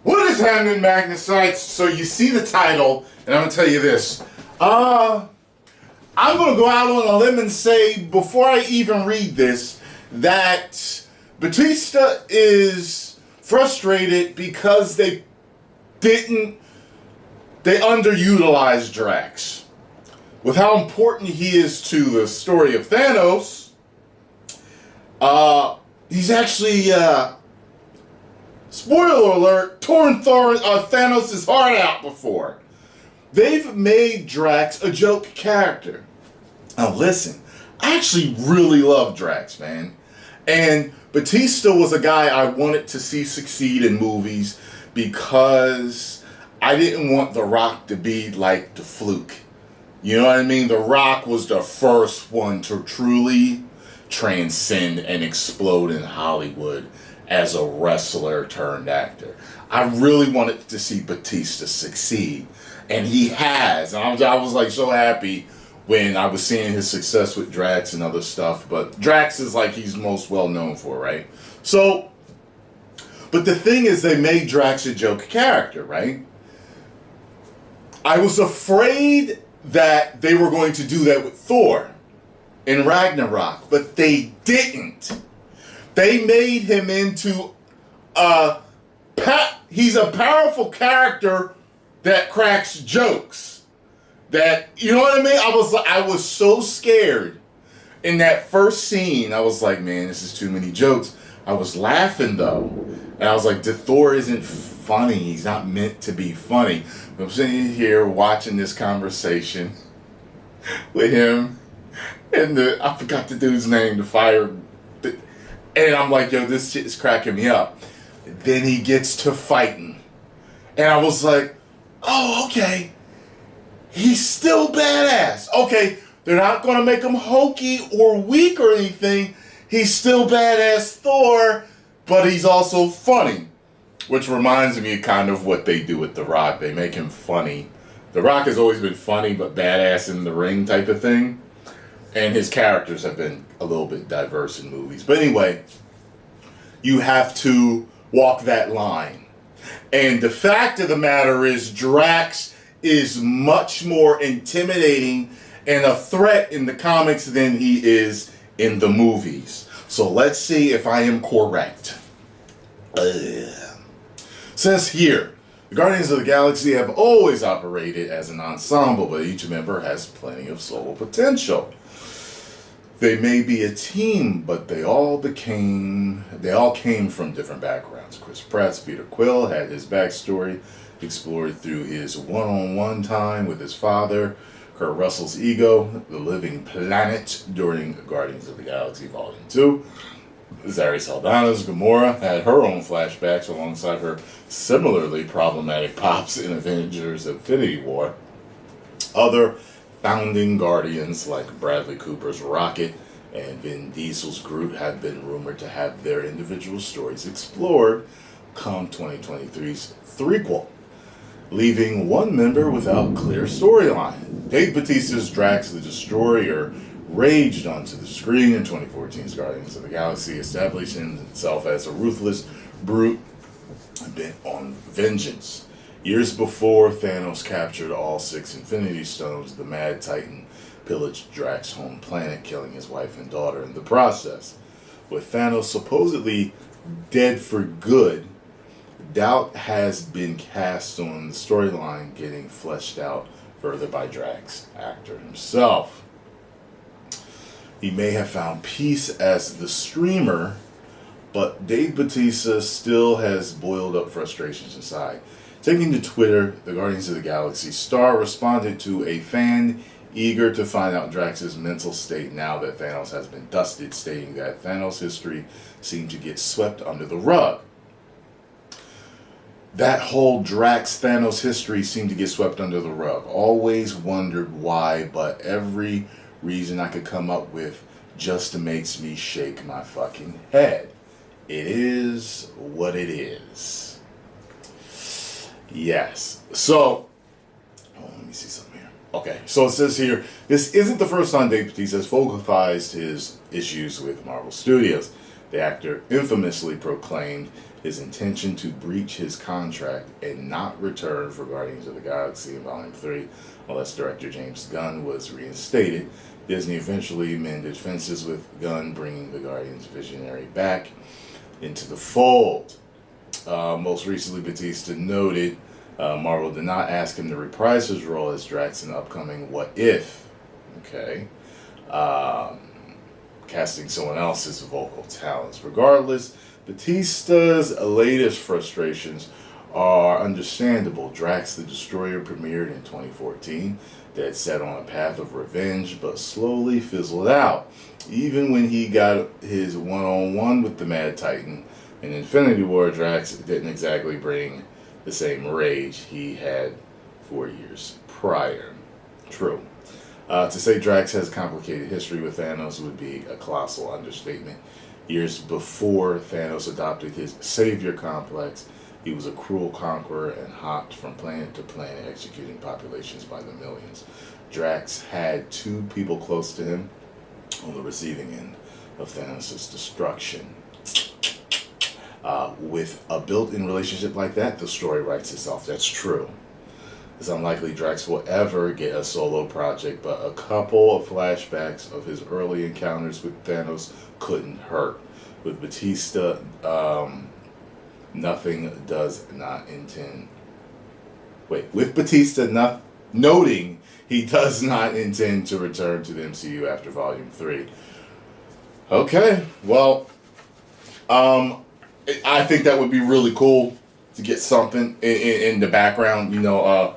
What is happening, Magnusites? So you see the title, and I'm gonna tell you this. I'm gonna go out on a limb and say, before I even read this, that Batista is frustrated because they underutilized Drax. With how important he is to the story of Thanos, he's actually, spoiler alert, torn Thanos' heart out before. They've made Drax a joke character. Now listen, I actually really love Drax, man. And Batista was a guy I wanted to see succeed in movies because I didn't want The Rock to be like the fluke. You know what I mean? The Rock was the first one to truly transcend and explode in Hollywood as a wrestler turned actor. I really wanted to see Batista succeed, and he has. And I was like so happy when I was seeing his success with Drax and other stuff. But Drax is like he's most well known for, right? So, but the thing is, they made Drax a joke character, right? I was afraid that they were going to do that with Thor in Ragnarok, but they didn't. They made him into he's a powerful character that cracks jokes. That, you know what I mean? I was so scared in that first scene. I was like, man, this is too many jokes. I was laughing though, and I was like, Thor isn't funny. He's not meant to be funny. I'm sitting here watching this conversation with him and I forgot the dude's name, the fire. And I'm like, yo, this shit is cracking me up. Then he gets to fighting. And I was like, oh, okay. He's still badass. Okay, they're not going to make him hokey or weak or anything. He's still badass Thor, but he's also funny. Which reminds me kind of what they do with The Rock. They make him funny. The Rock has always been funny, but badass in the ring type of thing. And his characters have been a little bit diverse in movies. But anyway, you have to walk that line. And the fact of the matter is, Drax is much more intimidating and a threat in the comics than he is in the movies. So let's see if I am correct. Says here, the Guardians of the Galaxy have always operated as an ensemble, but each member has plenty of solo potential. They may be a team, but they all came from different backgrounds. Chris Pratt's Peter Quill had his backstory explored through his one-on-one time with his father. Kurt Russell's ego, the living planet, during Guardians of the Galaxy Volume 2. Zoe Saldana's Gamora had her own flashbacks alongside her similarly problematic pops in Avengers Infinity War. Other founding Guardians like Bradley Cooper's Rocket and Vin Diesel's Groot have been rumored to have their individual stories explored come 2023's threequel, leaving one member without clear storyline. Dave Bautista's Drax the Destroyer raged onto the screen in 2014's Guardians of the Galaxy, establishing himself as a ruthless brute bent on vengeance. Years before Thanos captured all 6 Infinity Stones, the Mad Titan pillaged Drax's home planet, killing his wife and daughter in the process. With Thanos supposedly dead for good, doubt has been cast on the storyline getting fleshed out further by Drax actor himself. He may have found peace as the streamer, but Dave Bautista still has boiled up frustrations inside. Taking to Twitter, the Guardians of the Galaxy star responded to a fan eager to find out Drax's mental state now that Thanos has been dusted, stating that Thanos' history seemed to get swept under the rug. That whole Drax Thanos history seemed to get swept under the rug. Always wondered why, but every reason I could come up with just makes me shake my fucking head. It is what it is. Yes. So, let me see something here. Okay, so it says here, this isn't the first time Dave Bautista has vocalized his issues with Marvel Studios. The actor infamously proclaimed his intention to breach his contract and not return for Guardians of the Galaxy in Volume 3 unless director James Gunn was reinstated. Disney eventually mended fences with Gunn, bringing the Guardians visionary back into the fold. Most recently, Batista noted Marvel did not ask him to reprise his role as Drax in the upcoming What If. Okay. Casting someone else's vocal talents. Regardless, Batista's latest frustrations are understandable. Drax the Destroyer premiered in 2014. That set on a path of revenge, but slowly fizzled out. Even when he got his one-on-one with the Mad Titan in Infinity War, Drax didn't exactly bring the same rage he had 4 years prior. True. To say Drax has a complicated history with Thanos would be a colossal understatement. Years before Thanos adopted his savior complex, he was a cruel conqueror and hopped from planet to planet, executing populations by the millions. Drax had 2 people close to him on the receiving end of Thanos' destruction. With a built-in relationship like that, the story writes itself. That's true. It's unlikely Drax will ever get a solo project, but a couple of flashbacks of his early encounters with Thanos couldn't hurt. With Batista, nothing does not intend. With Batista noting he does not intend to return to the MCU after Volume 3. Okay, well, I think that would be really cool to get something in the background. You know,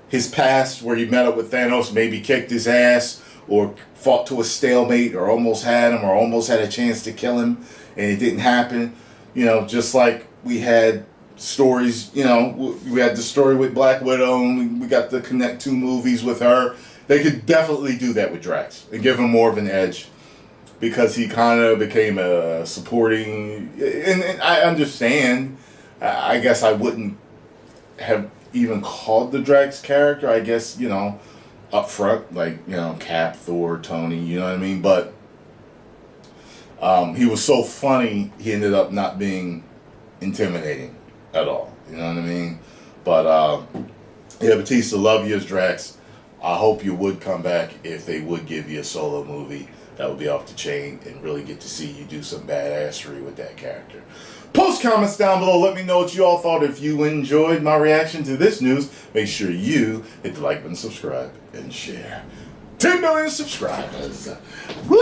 his past where he met up with Thanos, maybe kicked his ass or fought to a stalemate or almost had him or almost had a chance to kill him and it didn't happen. You know, just like we had stories, you know, we had the story with Black Widow and we got the Connect 2 movies with her. They could definitely do that with Drax and give him more of an edge because he kind of became a supporting, and I understand. I guess I wouldn't have even called the Drax character, I guess, you know, up front, like, you know, Cap, Thor, Tony, you know what I mean? But he was so funny, he ended up not being intimidating at all, you know what I mean? But, yeah, Batista, love you as Drax. I hope you would come back if they would give you a solo movie. That would be off the chain and really get to see you do some badassery with that character. Post comments down below. Let me know what you all thought. If you enjoyed my reaction to this news, make sure you hit the like button, subscribe, and share. 10 million subscribers. Woo!